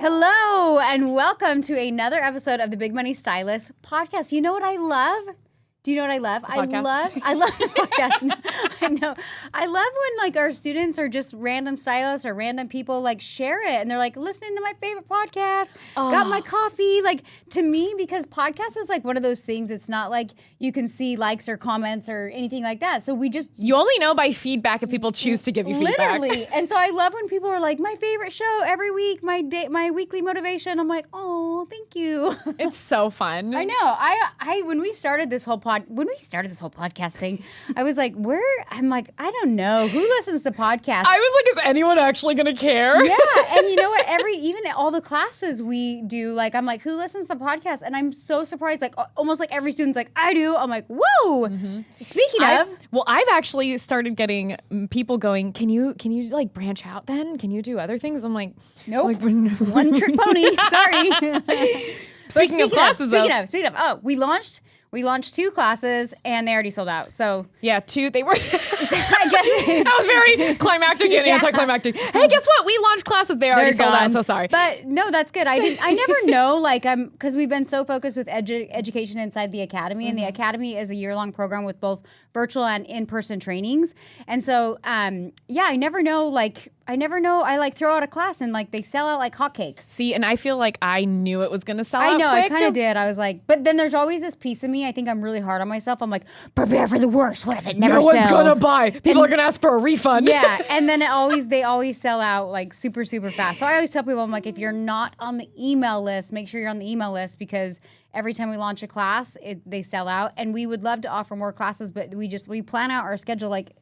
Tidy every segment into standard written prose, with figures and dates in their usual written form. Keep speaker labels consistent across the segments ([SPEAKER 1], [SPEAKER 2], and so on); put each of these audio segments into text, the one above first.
[SPEAKER 1] Hello, and welcome to another episode of the Big Money Stylist podcast. You know what I love? Do you know what I love? I love the podcast. I know. I love when like our students or just random stylists or random people like share it and they're like, listening to my favorite podcast, got my coffee. Like to me, because podcast is like one of those things, it's not like you can see likes or comments or anything like that. So
[SPEAKER 2] you only know by feedback if people choose to give you feedback.
[SPEAKER 1] Literally. And so I love when people are like, my favorite show every week, my weekly motivation. I'm like, oh, thank you.
[SPEAKER 2] It's so fun.
[SPEAKER 1] I know. I when we started this whole podcast thing, I was like, I don't know. Who listens to podcasts?
[SPEAKER 2] I was like, is anyone actually going to care?
[SPEAKER 1] Yeah. And you know what? Even all the classes we do, like, I'm like, who listens to podcasts? And I'm so surprised. Like, almost like every student's like, I do. I'm like, whoa. Mm-hmm. Speaking of.
[SPEAKER 2] I've actually started getting people going, can you like branch out then? Can you do other things? I'm like,
[SPEAKER 1] nope. One trick pony. Sorry.
[SPEAKER 2] Speaking of classes,
[SPEAKER 1] we launched 2 classes and they already sold out. So
[SPEAKER 2] yeah, 2. They were.
[SPEAKER 1] I guess
[SPEAKER 2] that was very climactic and anticlimactic. Hey, guess what? We launched classes. They're already sold out. So sorry.
[SPEAKER 1] But no, that's good. I never know. Like because we've been so focused with education inside the academy, and the academy is a year-long program with both virtual and in-person trainings. And so I never know. I like throw out a class and like they sell out like hotcakes.
[SPEAKER 2] See, and I feel like I knew it was going to sell out.
[SPEAKER 1] I know,
[SPEAKER 2] quick.
[SPEAKER 1] I kind of did. I was like, but then there's always this piece of me. I think I'm really hard on myself. I'm like, prepare for the worst. What if it never sells?
[SPEAKER 2] No one's going to buy. People are going to ask for a refund.
[SPEAKER 1] Yeah, and then they always sell out like super, super fast. So I always tell people, I'm like, if you're not on the email list, make sure you're on the email list because every time we launch a class, they sell out. And we would love to offer more classes, but we plan out our schedule like.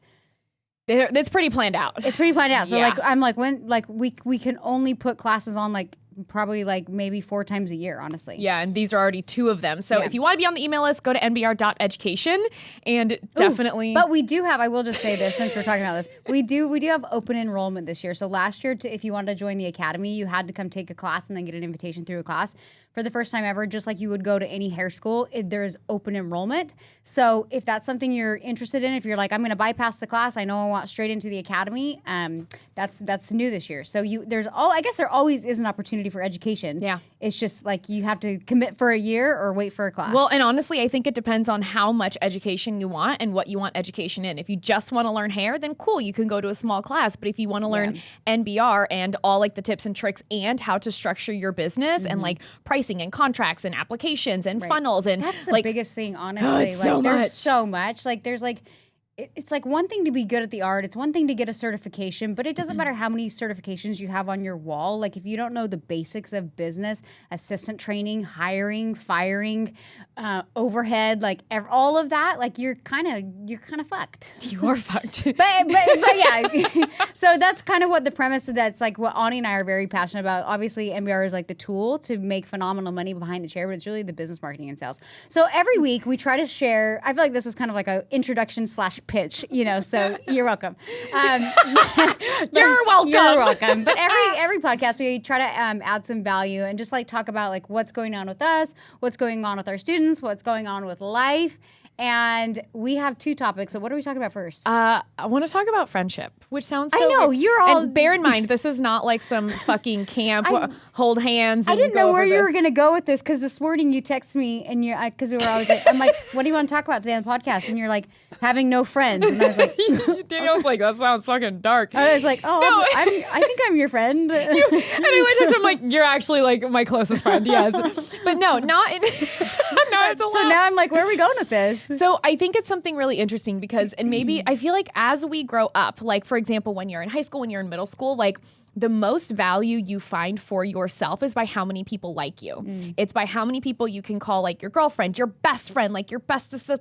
[SPEAKER 2] It's pretty planned out.
[SPEAKER 1] It's pretty planned out. So I'm like when like we can only put classes on like probably like maybe 4 times a year, honestly.
[SPEAKER 2] Yeah, and these are already 2 of them. So if you want to be on the email list, go to nbr.education and definitely.
[SPEAKER 1] But we do have, I will just say this since we're talking about this, we do have open enrollment this year. So last year, if you wanted to join the academy, you had to come take a class and then get an invitation through a class. For the first time ever, just like you would go to any hair school, there is open enrollment. So if that's something you're interested in, if you're like, I'm going to bypass the class, I know I want straight into the academy, that's new this year. So I guess there always is an opportunity for education.
[SPEAKER 2] Yeah.
[SPEAKER 1] It's just like you have to commit for a year or wait for a class.
[SPEAKER 2] Well, and honestly, I think it depends on how much education you want and what you want education in. If you just want to learn hair, then cool, you can go to a small class. But if you want to learn NBR and all like the tips and tricks and how to structure your business and like pricing and contracts and applications and funnels and
[SPEAKER 1] that's the
[SPEAKER 2] like
[SPEAKER 1] biggest thing, honestly. There's so much. Like there's like it's like one thing to be good at the art. It's one thing to get a certification, but it doesn't matter how many certifications you have on your wall. Like if you don't know the basics of business, assistant training, hiring, firing, overhead, like all of that, like you're kind of fucked.
[SPEAKER 2] You are fucked.
[SPEAKER 1] but yeah. So that's kind of what the premise of that's like what Ani and I are very passionate about. Obviously, NBR is like the tool to make phenomenal money behind the chair, but it's really the business marketing and sales. So every week we try to share. I feel like this is kind of like a introduction / pitch, so you're welcome.
[SPEAKER 2] You're welcome.
[SPEAKER 1] You're welcome. But every podcast we try to add some value and just like talk about like what's going on with us, what's going on with our students, what's going on with life. And we have 2 topics. So what are we talking about first?
[SPEAKER 2] I want to talk about friendship, which sounds so
[SPEAKER 1] I know,
[SPEAKER 2] weird.
[SPEAKER 1] you're all...
[SPEAKER 2] And bear in mind, this is not like some fucking camp, hold hands and
[SPEAKER 1] I didn't know where you
[SPEAKER 2] this.
[SPEAKER 1] were going to go with this because this morning you text me and because we were always like, I'm like, what do you want to talk about today on the podcast? And you're like, having no friends. And I was like...
[SPEAKER 2] Danielle's like, that sounds fucking dark.
[SPEAKER 1] I was like, no. I think I'm your friend.
[SPEAKER 2] And I went to I'm like, you're actually like my closest friend, yes. But no, not in...
[SPEAKER 1] So now I'm like, where are we going with this?
[SPEAKER 2] So I think it's something really interesting because, and maybe I feel like as we grow up, like for example, when you're in high school, when you're in middle school, like the most value you find for yourself is by how many people like you. It's by how many people you can call like your girlfriend, your best friend, like your bestest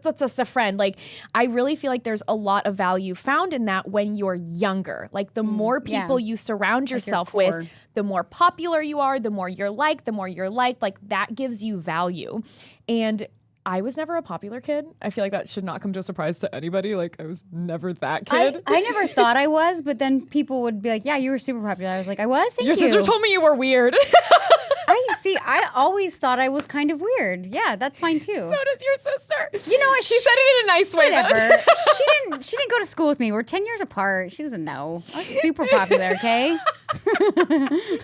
[SPEAKER 2] friend. Like I really feel like there's a lot of value found in that when you're younger. Like the more people you surround yourself with, the more popular you are, the more you're liked, like that gives you value. And I was never a popular kid. I feel like that should not come to a surprise to anybody. Like, I was never that kid.
[SPEAKER 1] I never thought I was, but then people would be like, yeah, you were super popular. I was like, I was? Thank you.
[SPEAKER 2] Your sister told me you were weird.
[SPEAKER 1] I always thought I was kind of weird. Yeah, that's fine too.
[SPEAKER 2] So does your sister.
[SPEAKER 1] You know what?
[SPEAKER 2] She said it in a nice way.
[SPEAKER 1] Whatever. She didn't go to school with me. We're 10 years apart. She doesn't know. I was super popular, okay?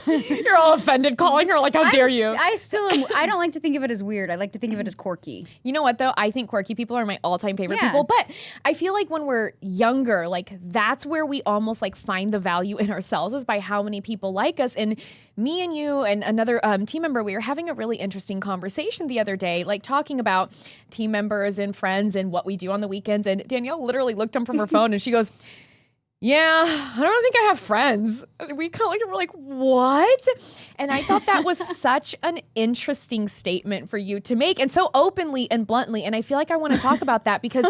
[SPEAKER 2] You're all offended calling her like, how dare you?
[SPEAKER 1] I don't like to think of it as weird. I like to think of it as quirky.
[SPEAKER 2] You know what, though? I think quirky people are my all-time favorite people. But I feel like when we're younger, like that's where we almost like find the value in ourselves is by how many people like us. And me and you and another team member, we were having a really interesting conversation the other day, like talking about team members and friends and what we do on the weekends. And Danielle literally looked up from her phone and she goes, yeah, I don't think I have friends. We kind of like, we're like, what? And I thought that was such an interesting statement for you to make, and so openly and bluntly. And I feel like I want to talk about that because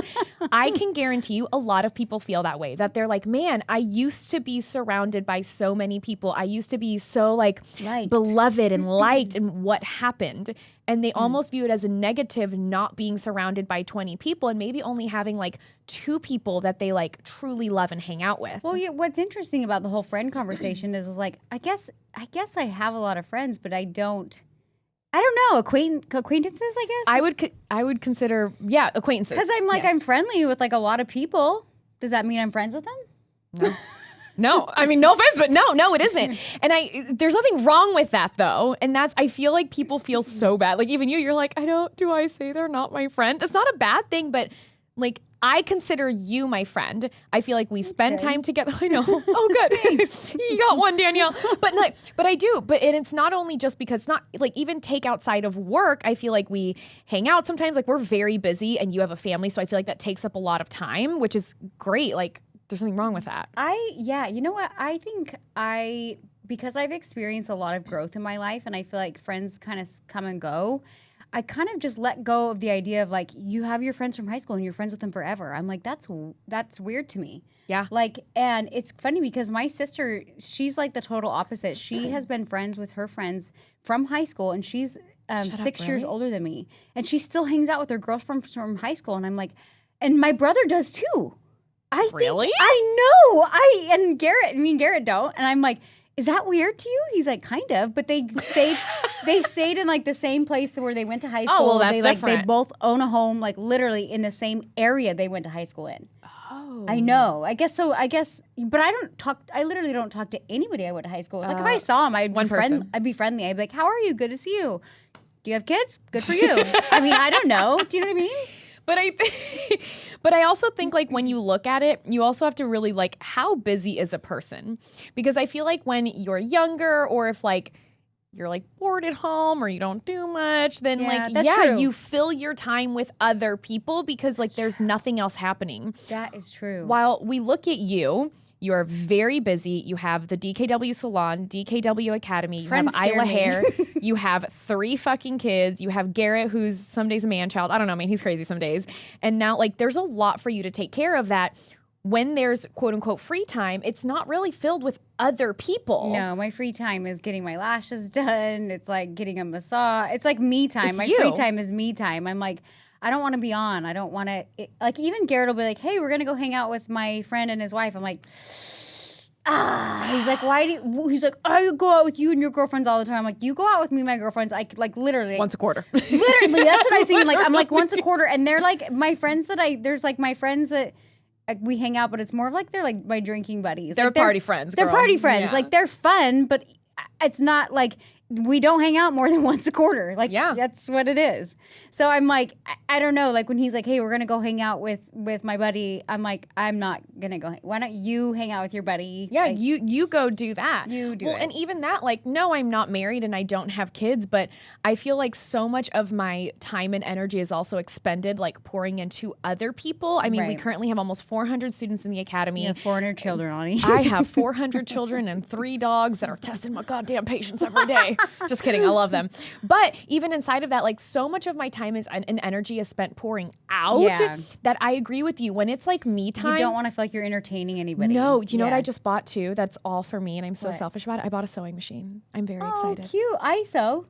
[SPEAKER 2] I can guarantee you a lot of people feel that way, that they're like, man, I used to be surrounded by so many people. I used to be so like beloved and liked, and what happened? And they almost view it as a negative not being surrounded by 20 people and maybe only having like 2 people that they like truly love and hang out with.
[SPEAKER 1] Well, what's interesting about the whole friend conversation is like, I guess I have a lot of friends, but I don't know, acquaintances, I guess.
[SPEAKER 2] I would consider, acquaintances.
[SPEAKER 1] Because I'm like, I'm friendly with like a lot of people. Does that mean I'm friends with them?
[SPEAKER 2] No. No, I mean, no offense, but no, it isn't. And there's nothing wrong with that though. And I feel like people feel so bad. Like even you're like, do I say they're not my friend? It's not a bad thing, but like, I consider you my friend. I feel like we spend time together. I know. Oh, good. You got one, Danielle. But I do. And it's not only just because it's not like even take outside of work. I feel like we hang out sometimes. Like we're very busy and you have a family. So I feel like that takes up a lot of time, which is great. Like, there's nothing wrong with that.
[SPEAKER 1] You know what? I think because I've experienced a lot of growth in my life and I feel like friends kind of come and go, I kind of just let go of the idea of like, you have your friends from high school and you're friends with them forever. I'm like, that's weird to me.
[SPEAKER 2] Yeah.
[SPEAKER 1] Like, and it's funny because my sister, she's like the total opposite. She has been friends with her friends from high school and she's 6 years older than me. And she still hangs out with her girlfriends from high school. And I'm like, and my brother does too.
[SPEAKER 2] Really?
[SPEAKER 1] I know. And me and Garrett don't. And I'm like, is that weird to you? He's like, kind of. But they stayed in like the same place where they went to high school.
[SPEAKER 2] Oh, well, that's different.
[SPEAKER 1] They both own a home, like literally in the same area they went to high school in.
[SPEAKER 2] Oh.
[SPEAKER 1] I know. I guess, but I literally don't talk to anybody I went to high school with. Like if I saw him, I'd be friendly. I'd be like, how are you? Good to see you. Do you have kids? Good for you. I mean, I don't know. Do you know what I mean?
[SPEAKER 2] But I also think like when you look at it, you also have to really like how busy is a person? Because I feel like when you're younger or if like you're like bored at home or you don't do much, then true. You fill your time with other people because like there's nothing else happening.
[SPEAKER 1] That is true.
[SPEAKER 2] While we look at you are very busy. You have the DKW salon, DKW Academy. You have Isla hair. You have 3 fucking kids. You have Garrett, who's some days a man child. I don't know, man. He's crazy some days. And now, like, there's a lot for you to take care of that. When there's quote unquote free time, it's not really filled with other people.
[SPEAKER 1] No, my free time is getting my lashes done. It's like getting a massage. It's like me time.
[SPEAKER 2] It's
[SPEAKER 1] my free time is me time. I'm like, I don't want to be on. I don't want to, like, even Garrett will be like, hey, we're going to go hang out with my friend and his wife. I'm like, he's like, he's like, I go out with you and your girlfriends all the time. I'm like, you go out with me and my girlfriends, like literally.
[SPEAKER 2] Once a quarter.
[SPEAKER 1] Literally, that's what I was thinking. Like, I'm like, once a quarter. And they're like, my friends that we hang out, but it's more of like, they're like my drinking buddies.
[SPEAKER 2] They're
[SPEAKER 1] like,
[SPEAKER 2] party friends.
[SPEAKER 1] They're party friends. Yeah. Like, they're fun, but it's not like, we don't hang out more than once a quarter. Like, that's what it is. So I'm like, I don't know. Like when he's like, hey, we're going to go hang out with my buddy. I'm like, I'm not going to go. Why don't you hang out with your buddy?
[SPEAKER 2] Yeah,
[SPEAKER 1] like,
[SPEAKER 2] you go do that.
[SPEAKER 1] You do it.
[SPEAKER 2] And even that, like, no, I'm not married and I don't have kids, but I feel like so much of my time and energy is also expended like pouring into other people. I mean, we currently have almost 400 students in the academy.
[SPEAKER 1] You have 400 children, Ani.
[SPEAKER 2] I have 400 children and 3 dogs that are testing my goddamn patience every day. Just kidding. I love them. But even inside of that, like so much of my time is and energy is spent pouring out that I agree with you. When it's like me time.
[SPEAKER 1] You don't want to feel like you're entertaining anybody.
[SPEAKER 2] No. You know what I just bought too? That's all for me. And I'm so selfish about it. I bought a sewing machine. I'm very excited.
[SPEAKER 1] Oh, cute. I sew.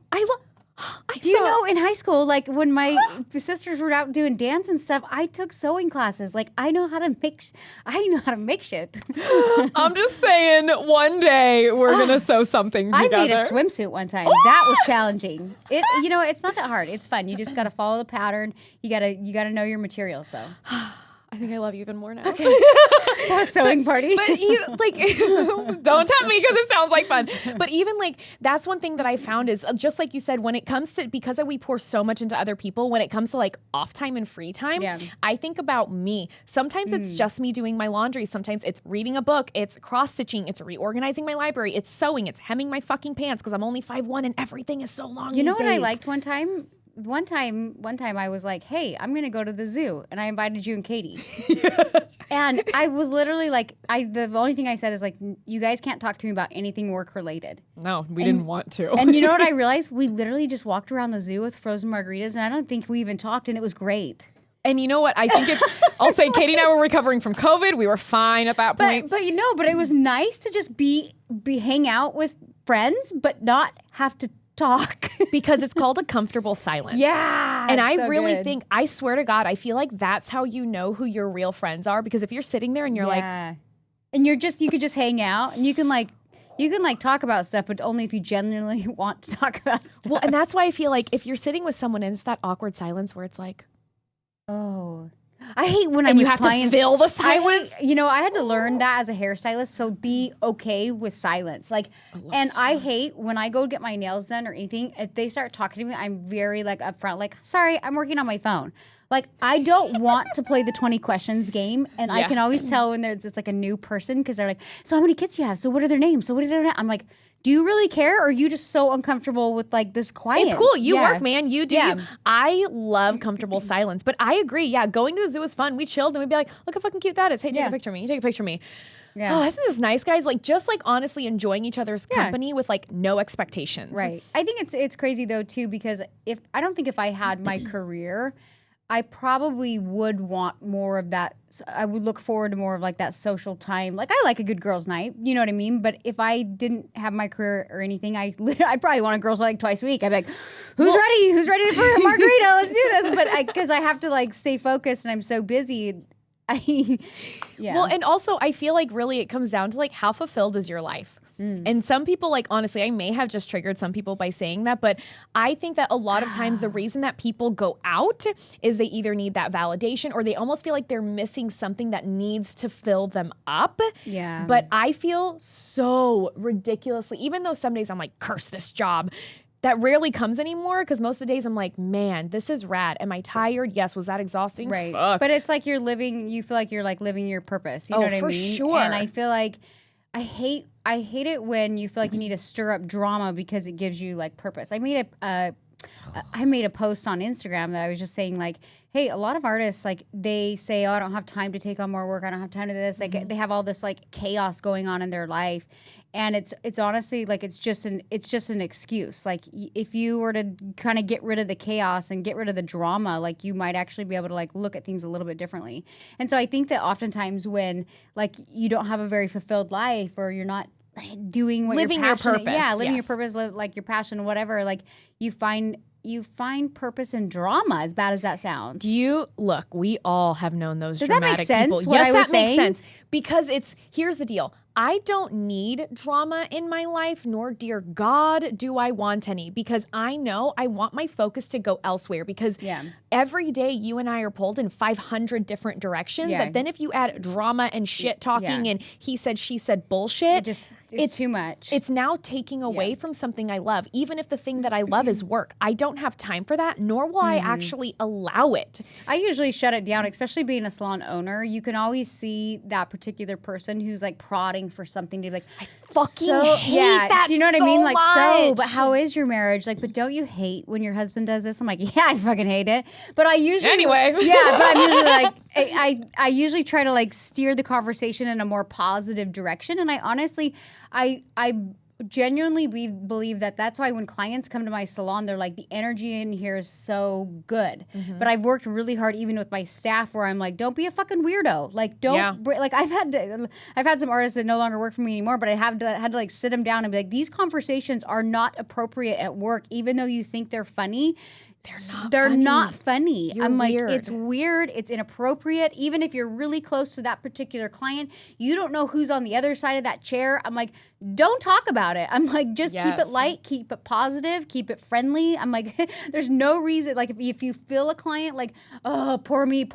[SPEAKER 2] Do
[SPEAKER 1] you know in high school, like when my sisters were out doing dance and stuff, I took sewing classes. Like I know how to make shit.
[SPEAKER 2] I'm just saying, one day we're gonna sew something together.
[SPEAKER 1] I made a swimsuit one time. That was challenging. It's not that hard. It's fun. You just gotta follow the pattern. You gotta know your material. So.
[SPEAKER 2] I I think I love you even more now.
[SPEAKER 1] Okay. So a sewing party.
[SPEAKER 2] But don't tempt me because it sounds like fun. But even like, that's one thing that I found is just like you said, when it comes to, because we pour so much into other people, when it comes to like off time and free time, I think about me. Sometimes it's just me doing my laundry. Sometimes it's reading a book. It's cross stitching. It's reorganizing my library. It's sewing. It's hemming my fucking pants because I'm only 5'1" and everything is so long.
[SPEAKER 1] You know what I liked one time? One time I was like, hey, I'm going to go to the zoo. And I invited you and Katie. And I was literally like, the only thing I said is like, you guys can't talk to me about anything work related.
[SPEAKER 2] No, we didn't want to.
[SPEAKER 1] And you know what I realized? We literally just walked around the zoo with frozen margaritas. And I don't think we even talked. And it was great.
[SPEAKER 2] And you know what? I think I'll say Katie and I were recovering from COVID. We were fine at that point.
[SPEAKER 1] But it was nice to just hang out with friends, but not have to talk.
[SPEAKER 2] Because it's called a comfortable silence.
[SPEAKER 1] Yeah.
[SPEAKER 2] And I really think, I swear to God, I feel like that's how you know who your real friends are. Because if you're sitting there and you're like,
[SPEAKER 1] and you could just hang out and you can talk about stuff, but only if you genuinely want to talk about stuff.
[SPEAKER 2] Well, and that's why I feel like if you're sitting with someone and it's that awkward silence where it's like,
[SPEAKER 1] oh, I hate when
[SPEAKER 2] you have to fill the silence.
[SPEAKER 1] I had to learn that as a hairstylist. So be okay with silence. I hate when I go get my nails done or anything. If they start talking to me, I'm very like upfront. Like, sorry, I'm working on my phone. Like, I don't want to play the 20 questions game. And I can always tell when there's just like a new person because they're like, so how many kids do you have? So what are their names? So what are their names? I'm like, do you really care? Or are you just so uncomfortable with like this quiet?
[SPEAKER 2] It's cool. You work, man. You do. You. I love comfortable silence. But I agree. Yeah, going to the zoo was fun. We chilled and we'd be like, look how fucking cute that is. Hey, take a picture of me. You take a picture of me. Yeah. Oh, isn't this nice, guys? Like, just like honestly enjoying each other's company with like no expectations.
[SPEAKER 1] Right. I think it's crazy though too, because I don't think if I had my career, I probably would want more of that. I would look forward to more of like that social time. Like, I like a good girls' night, you know what I mean? But if I didn't have my career or anything, I'd probably want a girls' night twice a week. I'd be like, who's ready? Who's ready for a margarita? Let's do this. But because I have to like stay focused and I'm so busy. Well,
[SPEAKER 2] and also I feel like really it comes down to like how fulfilled is your life? And some people, like, honestly, I may have just triggered some people by saying that, but I think that a lot of times the reason that people go out is they either need that validation or they almost feel like they're missing something that needs to fill them up.
[SPEAKER 1] Yeah.
[SPEAKER 2] But I feel so ridiculously, even though some days I'm like, curse this job, that rarely comes anymore because most of the days I'm like, man, this is rad. Am I tired? Yes. Was that exhausting?
[SPEAKER 1] Right.
[SPEAKER 2] Fuck.
[SPEAKER 1] But it's like you feel like you're like living your purpose. You know what I mean?
[SPEAKER 2] For sure.
[SPEAKER 1] And I feel like I hate it when you feel like you need to stir up drama because it gives you like purpose. I made a post on Instagram that I was just saying like, hey, a lot of artists like they say, oh, I don't have time to take on more work. I don't have time to do this. Like they have all this like chaos going on in their life. And it's honestly like it's just an excuse. Like if you were to kind of get rid of the chaos and get rid of the drama, like you might actually be able to like look at things a little bit differently. And so I think that oftentimes when like you don't have a very fulfilled life or you're not doing what
[SPEAKER 2] living
[SPEAKER 1] your purpose,
[SPEAKER 2] living
[SPEAKER 1] your purpose, like your passion, whatever, like you find purpose in drama, as bad as that sounds.
[SPEAKER 2] Look, we all have known those
[SPEAKER 1] Does
[SPEAKER 2] dramatic
[SPEAKER 1] that make sense,
[SPEAKER 2] people.
[SPEAKER 1] Yes,
[SPEAKER 2] that makes sense. Because here's the deal. I don't need drama in my life, nor, dear God, do I want any, because I know I want my focus to go elsewhere, because every day you and I are pulled in 500 different directions that then if you add drama and shit talking and he said, she said bullshit,
[SPEAKER 1] it's too much.
[SPEAKER 2] It's now taking away from something I love, even if the thing that I love is work. I don't have time for that, nor will I actually allow it.
[SPEAKER 1] I usually shut it down, especially being a salon owner. You can always see that particular person who's like prodding for something to be like,
[SPEAKER 2] I fucking hate that.
[SPEAKER 1] Do you know what
[SPEAKER 2] so
[SPEAKER 1] I mean? Like,
[SPEAKER 2] much.
[SPEAKER 1] but how is your marriage? Like, but don't you hate when your husband does this? I'm like, yeah, I fucking hate it. But I usually but I'm usually like, I usually try to like steer the conversation in a more positive direction. And I honestly, I genuinely believe that that's why when clients come to my salon, they're like, the energy in here is so good. But I've worked really hard even with my staff where I'm like, don't be a fucking weirdo. Like, don't like I've had some artists that no longer work for me anymore, but I had to like sit them down and be like, these conversations are not appropriate at work, even though you think they're funny. they're not funny.
[SPEAKER 2] You're
[SPEAKER 1] I'm like,
[SPEAKER 2] weird.
[SPEAKER 1] it's weird. It's inappropriate. Even if you're really close to that particular client, you don't know who's on the other side of that chair. I'm like, don't talk about it. I'm like, just keep it light, keep it positive, keep it friendly. I'm like, there's no reason. Like, if you feel a client like, oh, poor me,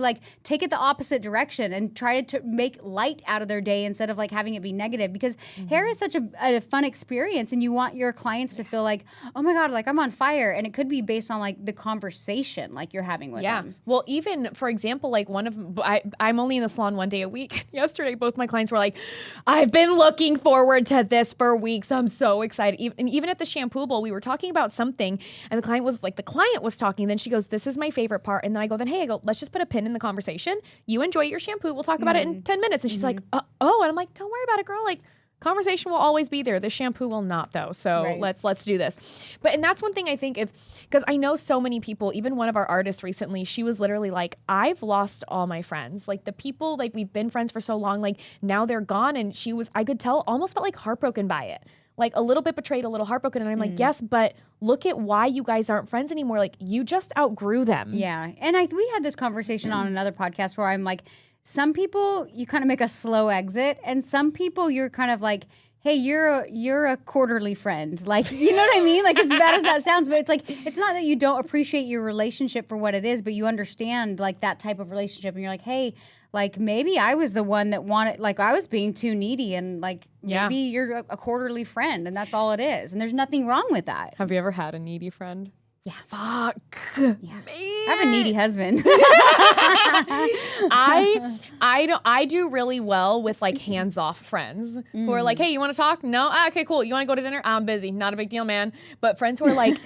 [SPEAKER 1] like, take it the opposite direction and try to make light out of their day instead of like having it be negative. Because hair is such a fun experience, and you want your clients to feel like, oh my God, like I'm on fire. And it could be based on like the conversation like you're having with them.
[SPEAKER 2] Well, even for example, like I'm only in the salon one day a week. Yesterday, both my clients were like, I've been looking forward to this for weeks. I'm so excited. And even at the shampoo bowl, we were talking about something, and the client was talking. Then she goes, this is my favorite part. And then I go, let's just put a pin in the conversation. You enjoy your shampoo. We'll talk about it in 10 minutes. And she's like, oh, and I'm like, don't worry about it, girl. Like, conversation will always be there. The shampoo will not, though. So let's do this. And that's one thing I think, because I know so many people, even one of our artists recently, she was literally like, I've lost all my friends. Like the people, like we've been friends for so long, like now they're gone. And I could tell, almost felt like heartbroken by it. Like a little bit betrayed, a little heartbroken. And I'm like, yes, but look at why you guys aren't friends anymore. Like you just outgrew them.
[SPEAKER 1] Yeah. And we had this conversation on another podcast where I'm like, some people you kind of make a slow exit, and some people you're kind of like, hey, you're a quarterly friend. Like, you know what I mean? Like, as bad as that sounds, but it's like, it's not that you don't appreciate your relationship for what it is, but you understand like that type of relationship, and you're like, hey, like maybe I was the one that wanted, like I was being too needy, and like maybe you're a quarterly friend, and that's all it is, and there's nothing wrong with that.
[SPEAKER 2] Have you ever had a needy friend?
[SPEAKER 1] Yeah.
[SPEAKER 2] Fuck.
[SPEAKER 1] Yeah. I have a needy husband.
[SPEAKER 2] I do really well with like hands-off friends who are like, hey, you want to talk? No? Okay, cool. You want to go to dinner? I'm busy. Not a big deal, man. But friends who are like,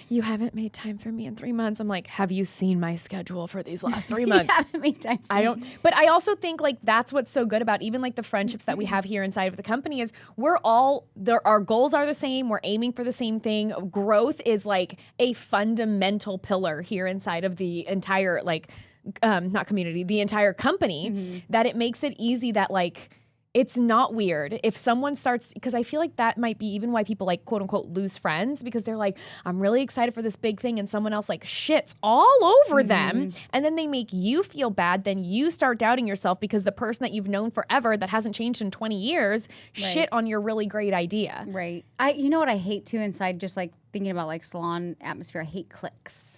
[SPEAKER 2] you haven't made time for me in 3 months. I'm like, have you seen my schedule for these last 3 months?
[SPEAKER 1] You haven't made time for me.
[SPEAKER 2] But I also think like that's what's so good about even like the friendships that we have here inside of the company is our goals are the same. We're aiming for the same thing. Growth is like a fundamental pillar here inside of the entire like not community, the entire company, that it makes it easy that like it's not weird if someone starts, because I feel like that might be even why people like quote unquote lose friends, because they're like, I'm really excited for this big thing, and someone else like shits all over them, and then they make you feel bad. Then you start doubting yourself because the person that you've known forever that hasn't changed in 20 years shit on your really great idea.
[SPEAKER 1] Right. You know what I hate too inside, just like thinking about like salon atmosphere, I hate cliques.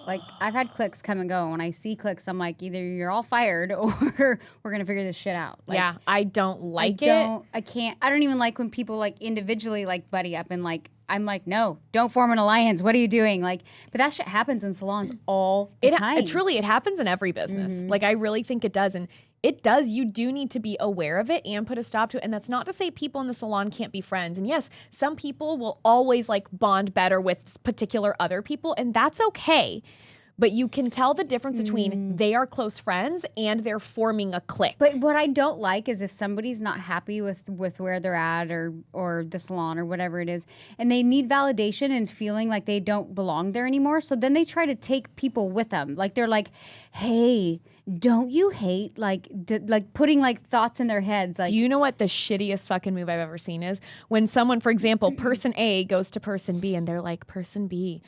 [SPEAKER 1] Like I've had cliques come and go. When I see cliques, I'm like, either you're all fired or we're gonna figure this shit out. Like,
[SPEAKER 2] yeah, I don't like it.
[SPEAKER 1] I can't. I don't even like when people like individually like buddy up and like. I'm like, no, don't form an alliance. What are you doing? Like, but that shit happens in salons all the time.
[SPEAKER 2] It happens in every business. Like, I really think it does. And it does. You do need to be aware of it and put a stop to it. And that's not to say people in the salon can't be friends. And yes, some people will always like bond better with particular other people, and that's okay. But you can tell the difference between they are close friends and they're forming a clique.
[SPEAKER 1] But what I don't like is if somebody's not happy with where they're at or the salon or whatever it is, and they need validation and feeling like they don't belong there anymore. So then they try to take people with them. Like they're like, hey, don't you hate like putting like thoughts in their heads? Like,
[SPEAKER 2] do you know what the shittiest fucking move I've ever seen is? When someone, for example, person A goes to person B and they're like, person B,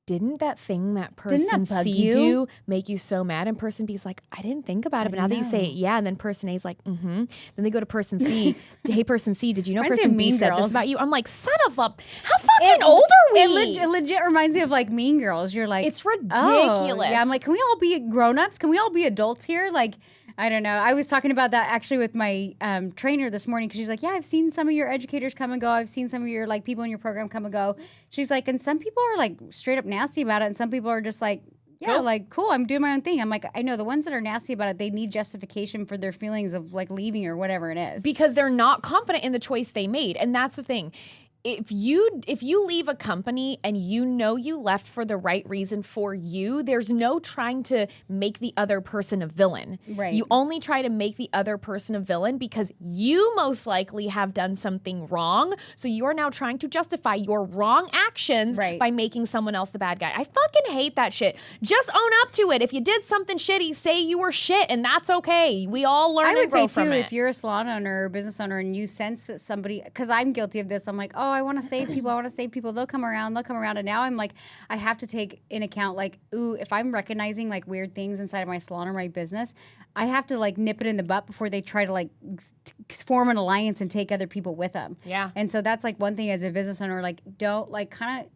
[SPEAKER 2] didn't that thing that person C do make you so mad? And person B's like, I didn't think about it, but now that you say it, yeah. And then person A's like, Then they go to person C. Hey, person C, did you know person B said this about you? I'm like, son of a, how fucking old are we?
[SPEAKER 1] It legit reminds me of like Mean Girls. You're like,
[SPEAKER 2] it's ridiculous.
[SPEAKER 1] Oh. Yeah, I'm like, can we all be grown-ups? Can we all be adults here? Like, I don't know. I was talking about that actually with my trainer this morning, because she's like, yeah, I've seen some of your educators come and go. I've seen some of your like people in your program come and go. She's like, and some people are like straight up nasty about it, and some people are just like, yeah, like, cool, I'm doing my own thing. I'm like, I know the ones that are nasty about it, they need justification for their feelings of like leaving or whatever it is.
[SPEAKER 2] Because they're not confident in the choice they made. And that's the thing. If you leave a company and you know you left for the right reason for you, there's no trying to make the other person a villain.
[SPEAKER 1] Right.
[SPEAKER 2] You only try to make the other person a villain because you most likely have done something wrong. So you are now trying to justify your wrong actions by making someone else the bad guy. I fucking hate that shit. Just own up to it. If you did something shitty, say you were shit, and that's okay. We all learn and grow from it.
[SPEAKER 1] I would say too, if you're a salon owner or business owner and you sense that somebody, because I'm guilty of this, I'm like, oh, I want to save people. They'll come around. And now I'm like, I have to take in account, like, ooh, if I'm recognizing like weird things inside of my salon or my business, I have to like nip it in the butt before they try to like form an alliance and take other people with them.
[SPEAKER 2] Yeah.
[SPEAKER 1] And so that's like one thing as a business owner, like don't like kind of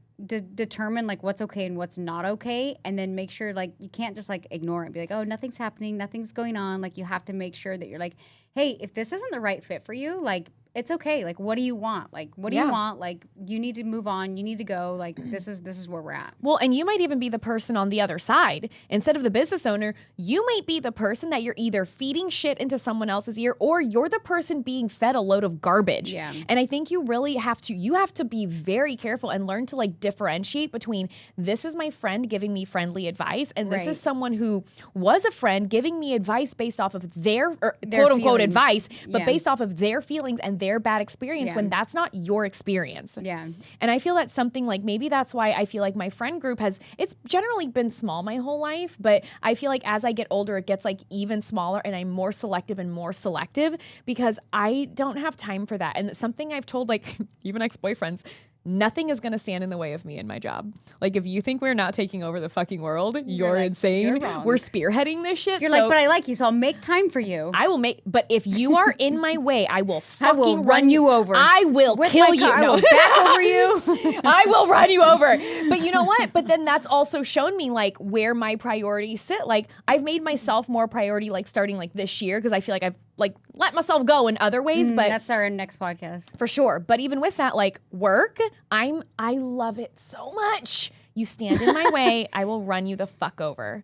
[SPEAKER 1] determine like what's okay and what's not okay, and then make sure like you can't just like ignore it and be like, oh, nothing's happening, nothing's going on. Like you have to make sure that you're like, hey, if this isn't the right fit for you, like it's okay. Like, what do you want? Like, what do you want? Like, you need to move on. You need to go. Like, this is where we're at.
[SPEAKER 2] Well, and you might even be the person on the other side. Instead of the business owner, you might be the person that you're either feeding shit into someone else's ear, or you're the person being fed a load of garbage.
[SPEAKER 1] Yeah.
[SPEAKER 2] And I think you really have to be very careful and learn to like differentiate between this is my friend giving me friendly advice, and this is someone who was a friend giving me advice based off of their quote unquote feelings. Advice, but based off of their feelings and their bad experience when that's not your experience.
[SPEAKER 1] Yeah.
[SPEAKER 2] And I feel that's something like, maybe that's why I feel like my friend group it's generally been small my whole life, but I feel like as I get older, it gets like even smaller, and I'm more selective because I don't have time for that. And it's something I've told like even ex-boyfriends, nothing is going to stand in the way of me and my job. Like, if you think we're not taking over the fucking world, you're like, insane. We're spearheading this shit.
[SPEAKER 1] You're like, but I like you, so I'll make time for you.
[SPEAKER 2] But if you are in my way, I will fucking
[SPEAKER 1] run you over.
[SPEAKER 2] I will kill you.
[SPEAKER 1] I will back over you.
[SPEAKER 2] I will run you over. But you know what? But then that's also shown me like where my priorities sit. Like, I've made myself more priority, like starting like this year, because I feel like I've like let myself go in other ways. But
[SPEAKER 1] that's our next podcast
[SPEAKER 2] for sure. But even with that, like work, I love it so much. You stand in my way, I will run you the fuck over.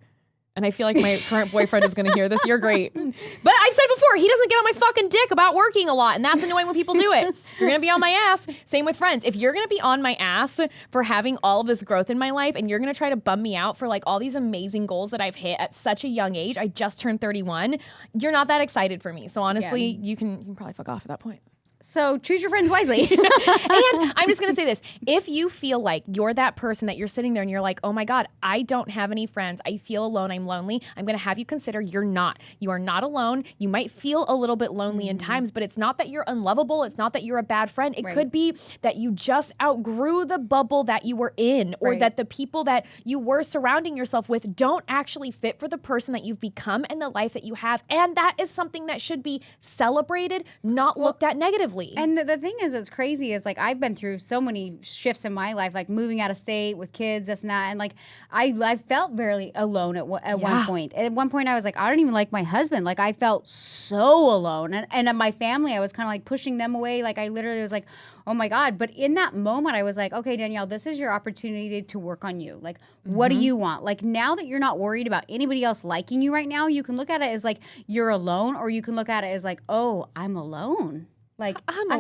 [SPEAKER 2] And I feel like my current boyfriend is going to hear this. You're great. But I've said before, he doesn't get on my fucking dick about working a lot. And that's annoying when people do it. You're going to be on my ass. Same with friends. If you're going to be on my ass for having all of this growth in my life, and you're going to try to bum me out for like all these amazing goals that I've hit at such a young age, I just turned 31, you're not that excited for me. So honestly, you can probably fuck off at that point.
[SPEAKER 1] So choose your friends wisely.
[SPEAKER 2] And I'm just going to say this. If you feel like you're that person that you're sitting there and you're like, oh my God, I don't have any friends. I feel alone. I'm lonely. I'm going to have you consider you're not. You are not alone. You might feel a little bit lonely in times, but it's not that you're unlovable. It's not that you're a bad friend. It could be that you just outgrew the bubble that you were in, or that the people that you were surrounding yourself with don't actually fit for the person that you've become and the life that you have. And that is something that should be celebrated, not looked at negatively.
[SPEAKER 1] And the thing is, it's crazy is like I've been through so many shifts in my life, like moving out of state with kids, this and that, and like I felt very alone at one point. At one point, I was like, I don't even like my husband. Like I felt so alone, and my family, I was kind of like pushing them away. Like I literally was like, oh my God. But in that moment, I was like, okay, Danielle, this is your opportunity to work on you. Like, what do you want? Like, now that you're not worried about anybody else liking you right now, you can look at it as like you're alone, or you can look at it as like, oh, I'm alone. Like, I'm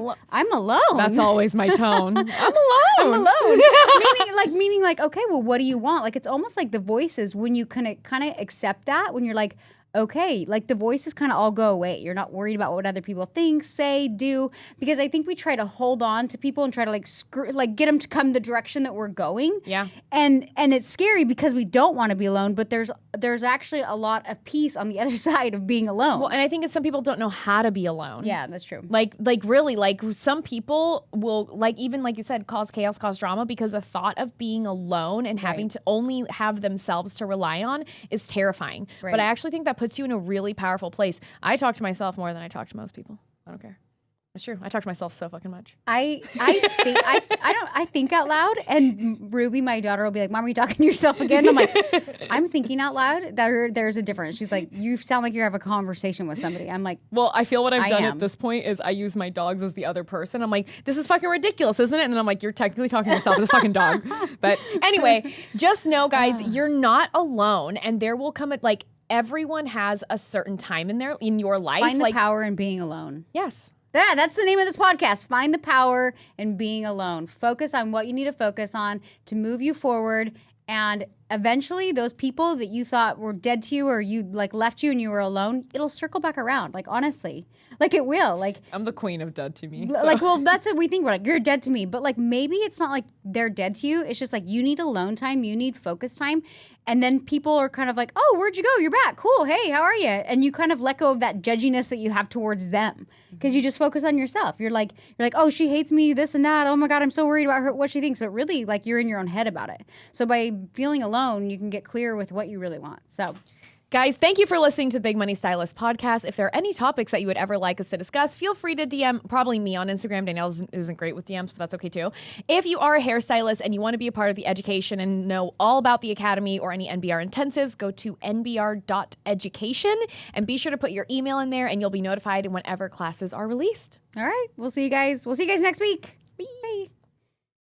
[SPEAKER 1] alone.
[SPEAKER 2] That's always my tone. I'm alone.
[SPEAKER 1] I'm alone. meaning like, okay, well, what do you want? Like, it's almost like the voices, when you kind of accept that, when you're like, okay, like the voices kind of all go away. You're not worried about what other people think, say, do, because I think we try to hold on to people and try to like get them to come the direction that we're going.
[SPEAKER 2] Yeah.
[SPEAKER 1] And it's scary because we don't want to be alone, but there's actually a lot of peace on the other side of being alone.
[SPEAKER 2] Well, and I think some people don't know how to be alone.
[SPEAKER 1] Yeah, that's true.
[SPEAKER 2] Like really, like some people will, like, even like you said, cause chaos, cause drama, because the thought of being alone and having to only have themselves to rely on is terrifying. Right. But I actually think that puts you in a really powerful place. I talk to myself more than I talk to most people. I don't care. It's true. I talk to myself so fucking much.
[SPEAKER 1] I think out loud, and Ruby, my daughter, will be like, "Mom, are you talking to yourself again?" I'm like, I'm thinking out loud. There's a difference. She's like, you sound like you have a conversation with somebody. I'm like,
[SPEAKER 2] well, I feel what I've done at this point is I use my dogs as the other person. I'm like, this is fucking ridiculous, isn't it? And then I'm like, you're technically talking to yourself as a fucking dog. But anyway, just know, guys, you're not alone, and there will come like everyone has a certain time in your life.
[SPEAKER 1] Find the power in being alone.
[SPEAKER 2] Yes.
[SPEAKER 1] That's the name of this podcast. Find the power in being alone. Focus on what you need to focus on to move you forward, and eventually those people that you thought were dead to you or you like left you and you were alone, it'll circle back around. Like, honestly, like it will. Like,
[SPEAKER 2] I'm the queen of dead to me.
[SPEAKER 1] Like, well, that's what we think. We're like, you're dead to me. But like, maybe it's not like they're dead to you. It's just like you need alone time. You need focus time. And then people are kind of like, oh, where'd you go? You're back. Cool. Hey, how are you? And you kind of let go of that judginess that you have towards them because you just focus on yourself. You're like, oh, she hates me, this and that. Oh my God, I'm so worried about her, what she thinks. But really, like, you're in your own head about it. So by feeling alone, you can get clear with what you really want. So,
[SPEAKER 2] guys, thank you for listening to the Big Money Stylist podcast. If there are any topics that you would ever like us to discuss, feel free to DM probably me on Instagram. Danielle isn't great with DMs, but that's okay too. If you are a hairstylist and you want to be a part of the education and know all about the academy or any NBR intensives, go to nbr.education and be sure to put your email in there and you'll be notified whenever classes are released.
[SPEAKER 1] All right. We'll see you guys. We'll see you guys next week. Bye.